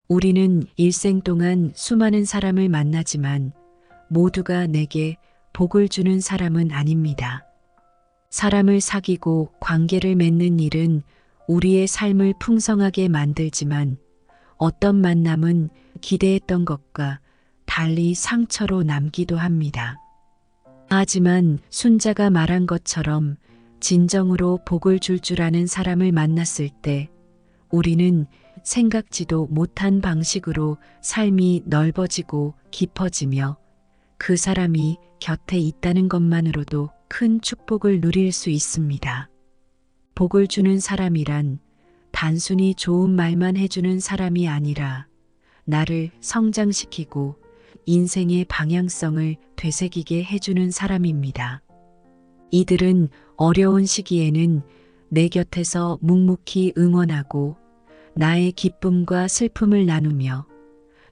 우리는 일생 동안 수많은 사람을 만나지만 모두가 내게 복을 주는 사람은 아닙니다. 사람을 사귀고 관계를 맺는 일은 우리의 삶을 풍성하게 만들지만 어떤 만남은 기대했던 것과 달리 상처로 남기도 합니다. 하지만 순자가 말한 것처럼 진정으로 복을 줄 줄 아는 사람을 만났을 때 우리는 생각지도 못한 방식으로 삶이 넓어지고 깊어지며 그 사람이 곁에 있다는 것만으로도 큰 축복을 누릴 수 있습니다. 복을 주는 사람이란 단순히 좋은 말만 해주는 사람이 아니라 나를 성장시키고 인생의 방향성을 되새기게 해주는 사람입니다. 이들은 어려운 시기에는 내 곁에서 묵묵히 응원하고 나의 기쁨과 슬픔을 나누며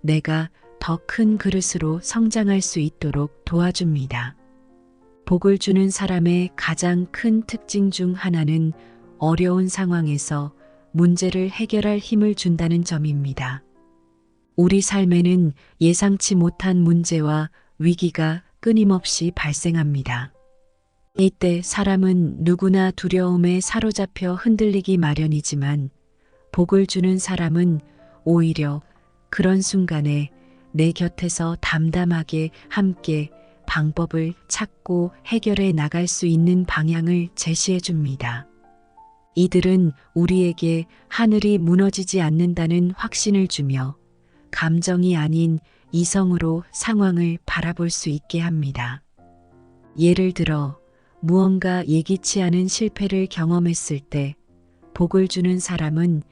내가 더 큰 그릇으로 성장할 수 있도록 도와줍니다. 복을 주는 사람의 가장 큰 특징 중 하나는 어려운 상황에서 문제를 해결할 힘을 준다는 점입니다. 우리 삶에는 예상치 못한 문제와 위기가 끊임없이 발생합니다. 이때 사람은 누구나 두려움에 사로잡혀 흔들리기 마련이지만 복을 주는 사람은 오히려 그런 순간에 내 곁에서 담담하게 함께 방법을 찾고 해결해 나갈 수 있는 방향을 제시해 줍니다. 이들은 우리에게 하늘이 무너지지 않는다는 확신을 주며 감정이 아닌 이성으로 상황을 바라볼 수 있게 합니다. 예를 들어 무언가 예기치 않은 실패를 경험했을 때 복을 주는 사람은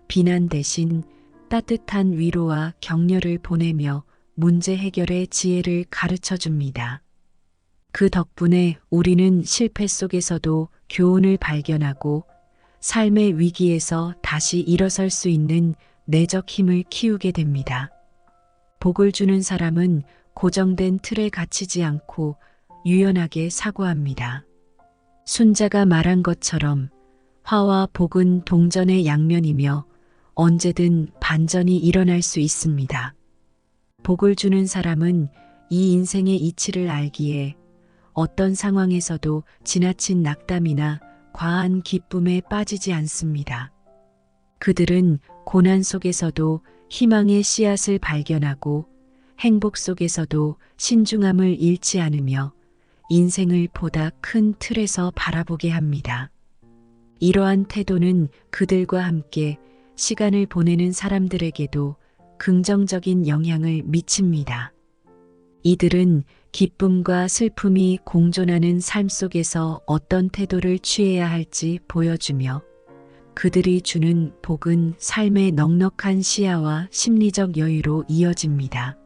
비난 대신 따뜻한 위로와 격려를 보내며 문제 해결의 지혜를 가르쳐 줍니다. 그 덕분에 우리는 실패 속에서도 교훈을 발견하고 삶의 위기에서 다시 일어설 수 있는 내적 힘을 키우게 됩니다. 복을 주는 사람은 고정된 틀에 갇히지 않고 유연하게 사고합니다. 순자가 말한 것처럼 화와 복은 동전의 양면이며 언제든 반전이 일어날 수 있습니다. 복을 주는 사람은 이 인생의 이치를 알기에 어떤 상황에서도 지나친 낙담이나 과한 기쁨에 빠지지 않습니다. 그들은 고난 속에서도 희망의 씨앗을 발견하고 행복 속에서도 신중함을 잃지 않으며 인생을 보다 큰 틀에서 바라보게 합니다. 이러한 태도는 그들과 함께 시간을 보내는 사람들에게도 긍정적인 영향을 미칩니다. 이들은 기쁨과 슬픔이 공존하는 삶 속에서 어떤 태도를 취해야 할지 보여주며 그들이 주는 복은 삶의 넉넉한 시야와 심리적 여유로 이어집니다.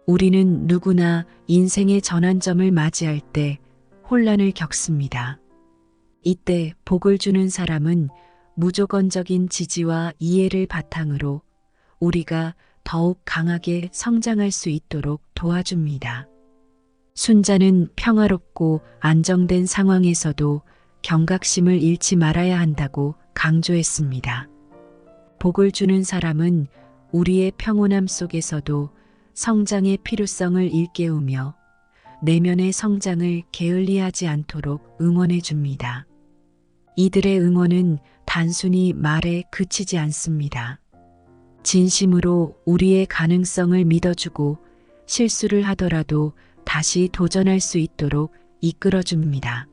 우리는 누구나 인생의 전환점을 맞이할 때 혼란을 겪습니다. 이때 복을 주는 사람은 무조건적인 지지와 이해를 바탕으로 우리가 더욱 강하게 성장할 수 있도록 도와줍니다. 순자는 평화롭고 안정된 상황에서도 경각심을 잃지 말아야 한다고 강조했습니다. 복을 주는 사람은 우리의 평온함 속에서도 성장의 필요성을 일깨우며 내면의 성장을 게을리하지 않도록 응원해 줍니다. 이들의 응원은 단순히 말에 그치지 않습니다. 진심으로 우리의 가능성을 믿어주고 실수를 하더라도 다시 도전할 수 있도록 이끌어줍니다.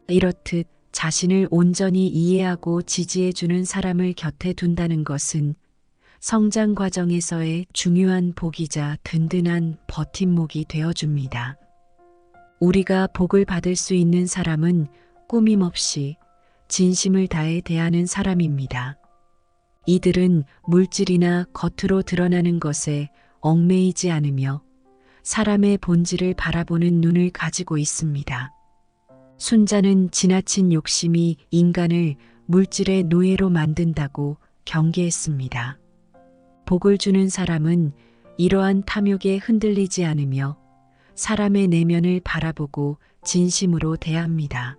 이렇듯 자신을 온전히 이해하고 지지해주는 사람을 곁에 둔다는 것은 성장 과정에서의 중요한 복이자 든든한 버팀목이 되어줍니다. 우리가 복을 받을 수 있는 사람은 꾸밈없이 진심을 다해 대하는 사람입니다. 이들은 물질이나 겉으로 드러나는 것에 얽매이지 않으며 사람의 본질을 바라보는 눈을 가지고 있습니다. 순자는 지나친 욕심이 인간을 물질의 노예로 만든다고 경계했습니다. 복을 주는 사람은 이러한 탐욕에 흔들리지 않으며 사람의 내면을 바라보고 진심으로 대합니다.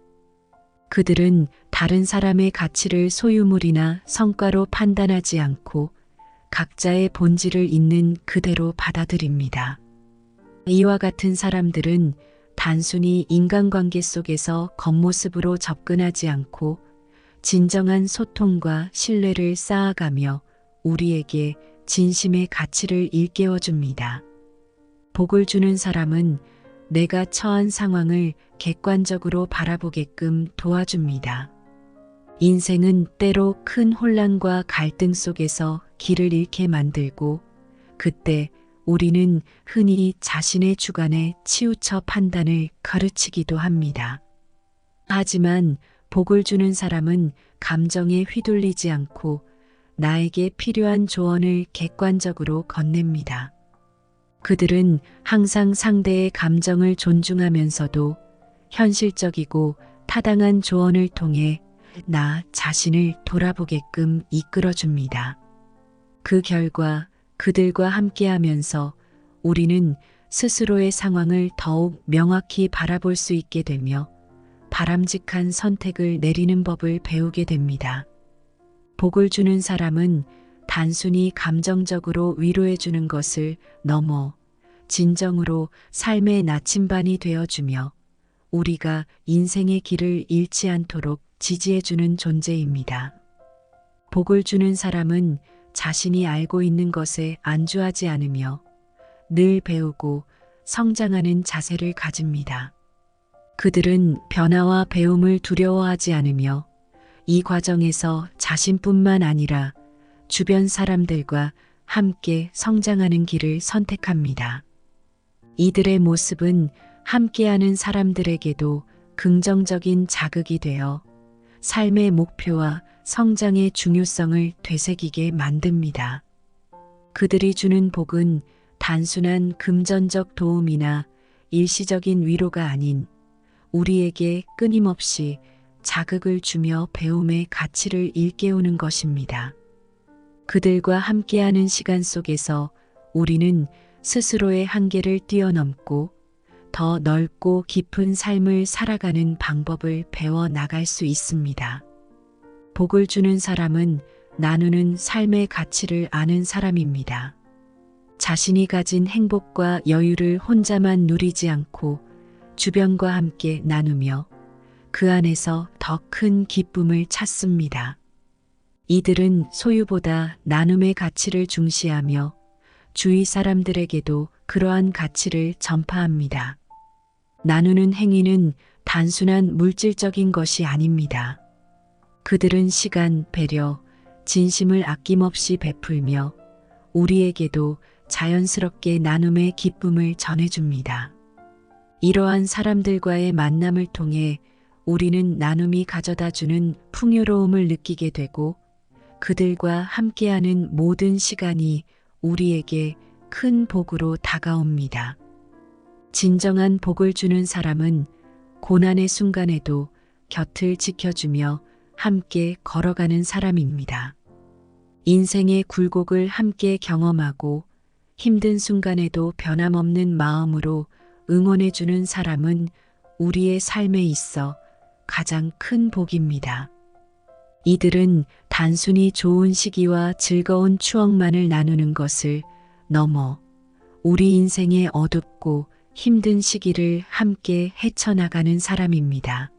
그들은 다른 사람의 가치를 소유물이나 성과로 판단하지 않고 각자의 본질을 있는 그대로 받아들입니다. 이와 같은 사람들은 단순히 인간관계 속에서 겉모습으로 접근하지 않고 진정한 소통과 신뢰를 쌓아가며 우리에게 진심의 가치를 일깨워 줍니다. 복을 주는 사람은 내가 처한 상황을 객관적으로 바라보게끔 도와줍니다. 인생은 때로 큰 혼란과 갈등 속에서 길을 잃게 만들고 그때 우리는 흔히 자신의 주관에 치우쳐 판단을 가르치기도 합니다. 하지만 복을 주는 사람은 감정에 휘둘리지 않고 나에게 필요한 조언을 객관적으로 건넵니다. 그들은 항상 상대의 감정을 존중하면서도 현실적이고 타당한 조언을 통해 나 자신을 돌아보게끔 이끌어줍니다. 그 결과 그들과 함께하면서 우리는 스스로의 상황을 더욱 명확히 바라볼 수 있게 되며 바람직한 선택을 내리는 법을 배우게 됩니다. 복을 주는 사람은 단순히 감정적으로 위로해 주는 것을 넘어 진정으로 삶의 나침반이 되어주며 우리가 인생의 길을 잃지 않도록 지지해 주는 존재입니다. 복을 주는 사람은 자신이 알고 있는 것에 안주하지 않으며 늘 배우고 성장하는 자세를 가집니다. 그들은 변화와 배움을 두려워하지 않으며 이 과정에서 자신뿐만 아니라 주변 사람들과 함께 성장하는 길을 선택합니다. 이들의 모습은 함께하는 사람들에게도 긍정적인 자극이 되어 삶의 목표와 성장의 중요성을 되새기게 만듭니다. 그들이 주는 복은 단순한 금전적 도움이나 일시적인 위로가 아닌 우리에게 끊임없이 자극을 주며 배움의 가치를 일깨우는 것입니다. 그들과 함께하는 시간 속에서 우리는 스스로의 한계를 뛰어넘고 더 넓고 깊은 삶을 살아가는 방법을 배워 나갈 수 있습니다. 복을 주는 사람은 나누는 삶의 가치를 아는 사람입니다. 자신이 가진 행복과 여유를 혼자만 누리지 않고 주변과 함께 나누며 그 안에서 더 큰 기쁨을 찾습니다. 이들은 소유보다 나눔의 가치를 중시하며 주위 사람들에게도 그러한 가치를 전파합니다. 나누는 행위는 단순한 물질적인 것이 아닙니다. 그들은 시간, 배려, 진심을 아낌없이 베풀며 우리에게도 자연스럽게 나눔의 기쁨을 전해줍니다. 이러한 사람들과의 만남을 통해 우리는 나눔이 가져다주는 풍요로움을 느끼게 되고 그들과 함께하는 모든 시간이 우리에게 큰 복으로 다가옵니다. 진정한 복을 주는 사람은 고난의 순간에도 곁을 지켜주며 함께 걸어가는 사람입니다. 인생의 굴곡을 함께 경험하고 힘든 순간에도 변함없는 마음으로 응원해주는 사람은 우리의 삶에 있어 가장 큰 복입니다. 이들은 단순히 좋은 시기와 즐거운 추억만을 나누는 것을 넘어 우리 인생의 어둡고 힘든 시기를 함께 헤쳐나가는 사람입니다.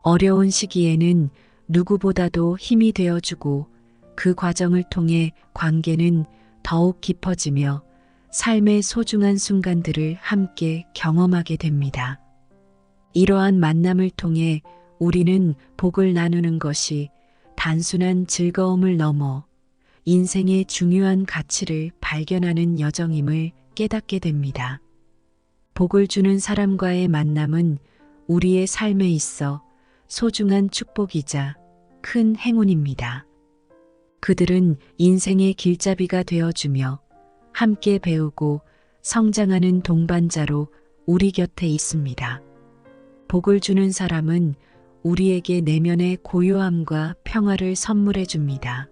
어려운 시기에는 누구보다도 힘이 되어주고 그 과정을 통해 관계는 더욱 깊어지며 삶의 소중한 순간들을 함께 경험하게 됩니다. 이러한 만남을 통해 우리는 복을 나누는 것이 단순한 즐거움을 넘어 인생의 중요한 가치를 발견하는 여정임을 깨닫게 됩니다. 복을 주는 사람과의 만남은 우리의 삶에 있어 소중한 축복이자 큰 행운입니다. 그들은 인생의 길잡이가 되어주며 함께 배우고 성장하는 동반자로 우리 곁에 있습니다. 복을 주는 사람은 우리에게 내면의 고요함과 평화를 선물해 줍니다.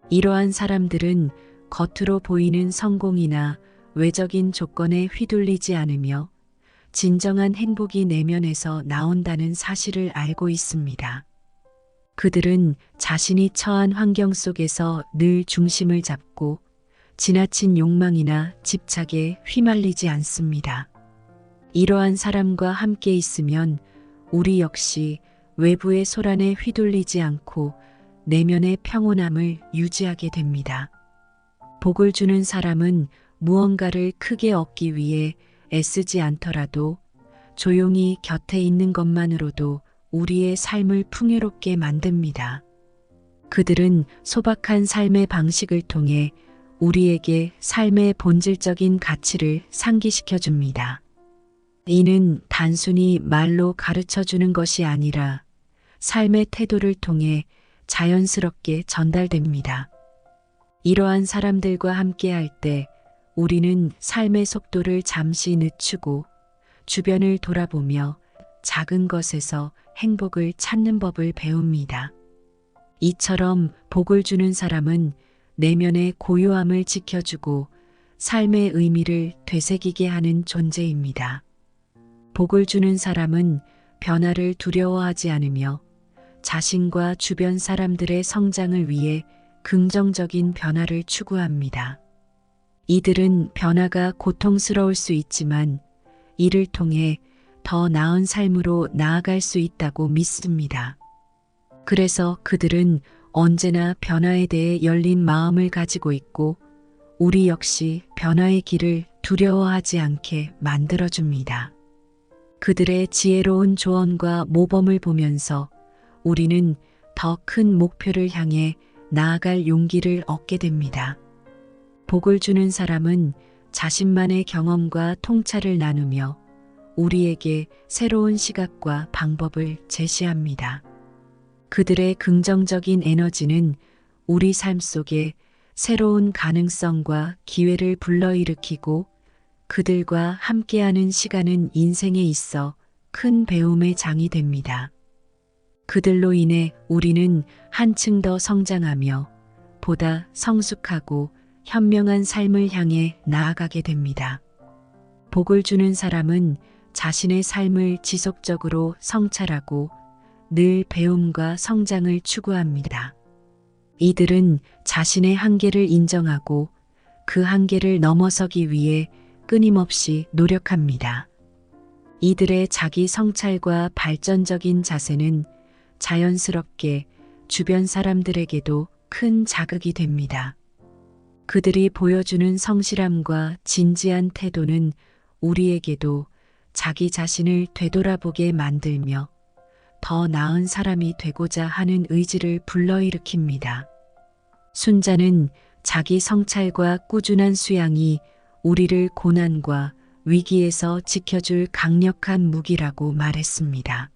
이러한 사람들은 겉으로 보이는 성공이나 외적인 조건에 휘둘리지 않으며 진정한 행복이 내면에서 나온다는 사실을 알고 있습니다. 그들은 자신이 처한 환경 속에서 늘 중심을 잡고 지나친 욕망이나 집착에 휘말리지 않습니다. 이러한 사람과 함께 있으면 우리 역시 외부의 소란에 휘둘리지 않고 내면의 평온함을 유지하게 됩니다. 복을 주는 사람은 무언가를 크게 얻기 위해 애쓰지 않더라도 조용히 곁에 있는 것만으로도 우리의 삶을 풍요롭게 만듭니다. 그들은 소박한 삶의 방식을 통해 우리에게 삶의 본질적인 가치를 상기시켜 줍니다. 이는 단순히 말로 가르쳐 주는 것이 아니라 삶의 태도를 통해 자연스럽게 전달됩니다. 이러한 사람들과 함께할 때 우리는 삶의 속도를 잠시 늦추고 주변을 돌아보며 작은 것에서 행복을 찾는 법을 배웁니다. 이처럼 복을 주는 사람은 내면의 고요함을 지켜주고 삶의 의미를 되새기게 하는 존재입니다. 복을 주는 사람은 변화를 두려워하지 않으며 자신과 주변 사람들의 성장을 위해 긍정적인 변화를 추구합니다. 이들은 변화가 고통스러울 수 있지만 이를 통해 더 나은 삶으로 나아갈 수 있다고 믿습니다. 그래서 그들은 언제나 변화에 대해 열린 마음을 가지고 있고 우리 역시 변화의 길을 두려워하지 않게 만들어줍니다. 그들의 지혜로운 조언과 모범을 보면서 우리는 더 큰 목표를 향해 나아갈 용기를 얻게 됩니다. 복을 주는 사람은 자신만의 경험과 통찰을 나누며 우리에게 새로운 시각과 방법을 제시합니다. 그들의 긍정적인 에너지는 우리 삶 속에 새로운 가능성과 기회를 불러일으키고 그들과 함께하는 시간은 인생에 있어 큰 배움의 장이 됩니다. 그들로 인해 우리는 한층 더 성장하며 보다 성숙하고 현명한 삶을 향해 나아가게 됩니다. 복을 주는 사람은 자신의 삶을 지속적으로 성찰하고 늘 배움과 성장을 추구합니다. 이들은 자신의 한계를 인정하고 그 한계를 넘어서기 위해 끊임없이 노력합니다. 이들의 자기 성찰과 발전적인 자세는 자연스럽게 주변 사람들에게도 큰 자극이 됩니다. 그들이 보여주는 성실함과 진지한 태도는 우리에게도 자기 자신을 되돌아보게 만들며 더 나은 사람이 되고자 하는 의지를 불러일으킵니다. 순자는 자기 성찰과 꾸준한 수양이 우리를 고난과 위기에서 지켜줄 강력한 무기라고 말했습니다.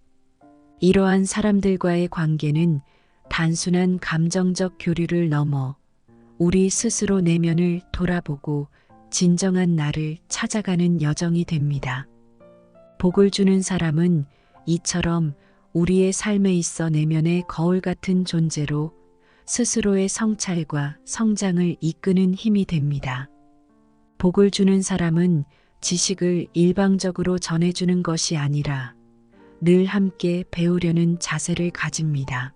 이러한 사람들과의 관계는 단순한 감정적 교류를 넘어 우리 스스로 내면을 돌아보고 진정한 나를 찾아가는 여정이 됩니다. 복을 주는 사람은 이처럼 우리의 삶에 있어 내면의 거울 같은 존재로 스스로의 성찰과 성장을 이끄는 힘이 됩니다. 복을 주는 사람은 지식을 일방적으로 전해주는 것이 아니라 늘 함께 배우려는 자세를 가집니다.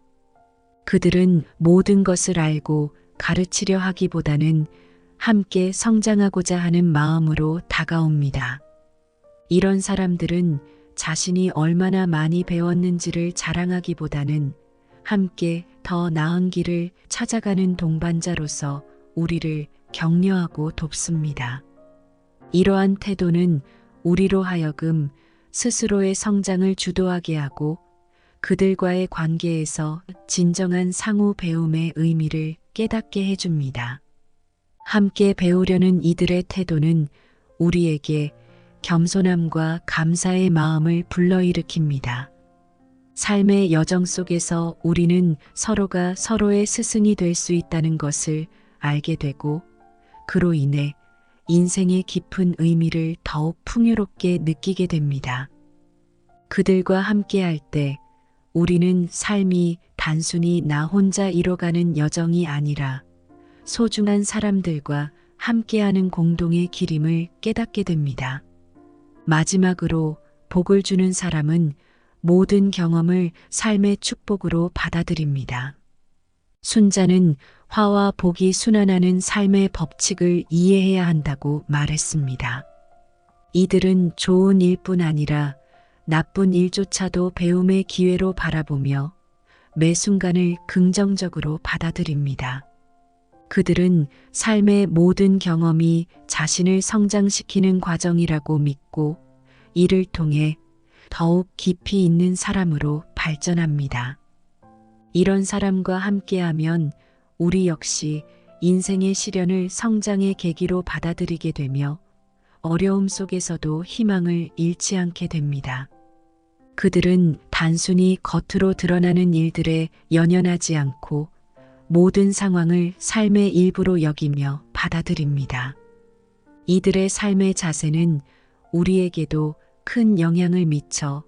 그들은 모든 것을 알고 가르치려 하기보다는 함께 성장하고자 하는 마음으로 다가옵니다. 이런 사람들은 자신이 얼마나 많이 배웠는지를 자랑하기보다는 함께 더 나은 길을 찾아가는 동반자로서 우리를 격려하고 돕습니다. 이러한 태도는 우리로 하여금 스스로의 성장을 주도하게 하고 그들과의 관계에서 진정한 상호 배움의 의미를 깨닫게 해줍니다. 함께 배우려는 이들의 태도는 우리에게 겸손함과 감사의 마음을 불러일으킵니다. 삶의 여정 속에서 우리는 서로가 서로의 스승이 될 수 있다는 것을 알게 되고 그로 인해 인생의 깊은 의미를 더욱 풍요롭게 느끼게 됩니다. 그들과 함께할 때 우리는 삶이 단순히 나 혼자 이뤄가는 여정이 아니라 소중한 사람들과 함께하는 공동의 길임을 깨닫게 됩니다. 마지막으로 복을 주는 사람은 모든 경험을 삶의 축복으로 받아들입니다. 순자는 화와 복이 순환하는 삶의 법칙을 이해해야 한다고 말했습니다. 이들은 좋은 일뿐 아니라 나쁜 일조차도 배움의 기회로 바라보며 매 순간을 긍정적으로 받아들입니다. 그들은 삶의 모든 경험이 자신을 성장시키는 과정이라고 믿고 이를 통해 더욱 깊이 있는 사람으로 발전합니다. 이런 사람과 함께하면 우리 역시 인생의 시련을 성장의 계기로 받아들이게 되며 어려움 속에서도 희망을 잃지 않게 됩니다. 그들은 단순히 겉으로 드러나는 일들에 연연하지 않고 모든 상황을 삶의 일부로 여기며 받아들입니다. 이들의 삶의 자세는 우리에게도 큰 영향을 미쳐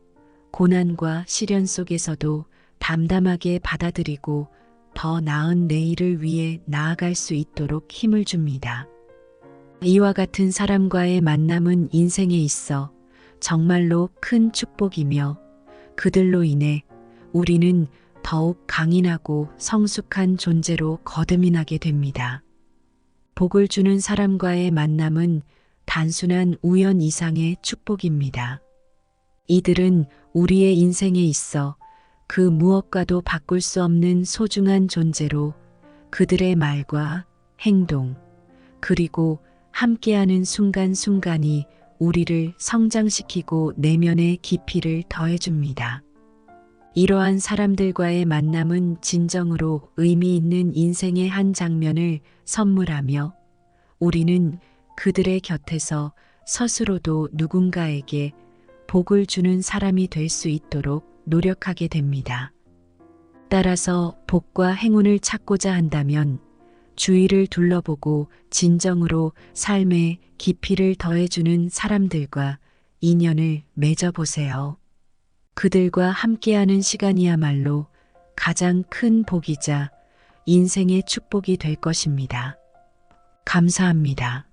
고난과 시련 속에서도 담담하게 받아들이고 더 나은 내일을 위해 나아갈 수 있도록 힘을 줍니다. 이와 같은 사람과의 만남은 인생에 있어 정말로 큰 축복이며 그들로 인해 우리는 더욱 강인하고 성숙한 존재로 거듭나게 됩니다. 복을 주는 사람과의 만남은 단순한 우연 이상의 축복입니다. 이들은 우리의 인생에 있어 그 무엇과도 바꿀 수 없는 소중한 존재로 그들의 말과 행동, 그리고 함께하는 순간순간이 우리를 성장시키고 내면의 깊이를 더해줍니다. 이러한 사람들과의 만남은 진정으로 의미 있는 인생의 한 장면을 선물하며 우리는 그들의 곁에서 스스로도 누군가에게 복을 주는 사람이 될 수 있도록 노력하게 됩니다. 따라서 복과 행운을 찾고자 한다면 주위를 둘러보고 진정으로 삶의 깊이를 더해주는 사람들과 인연을 맺어보세요. 그들과 함께하는 시간이야말로 가장 큰 복이자 인생의 축복이 될 것입니다. 감사합니다.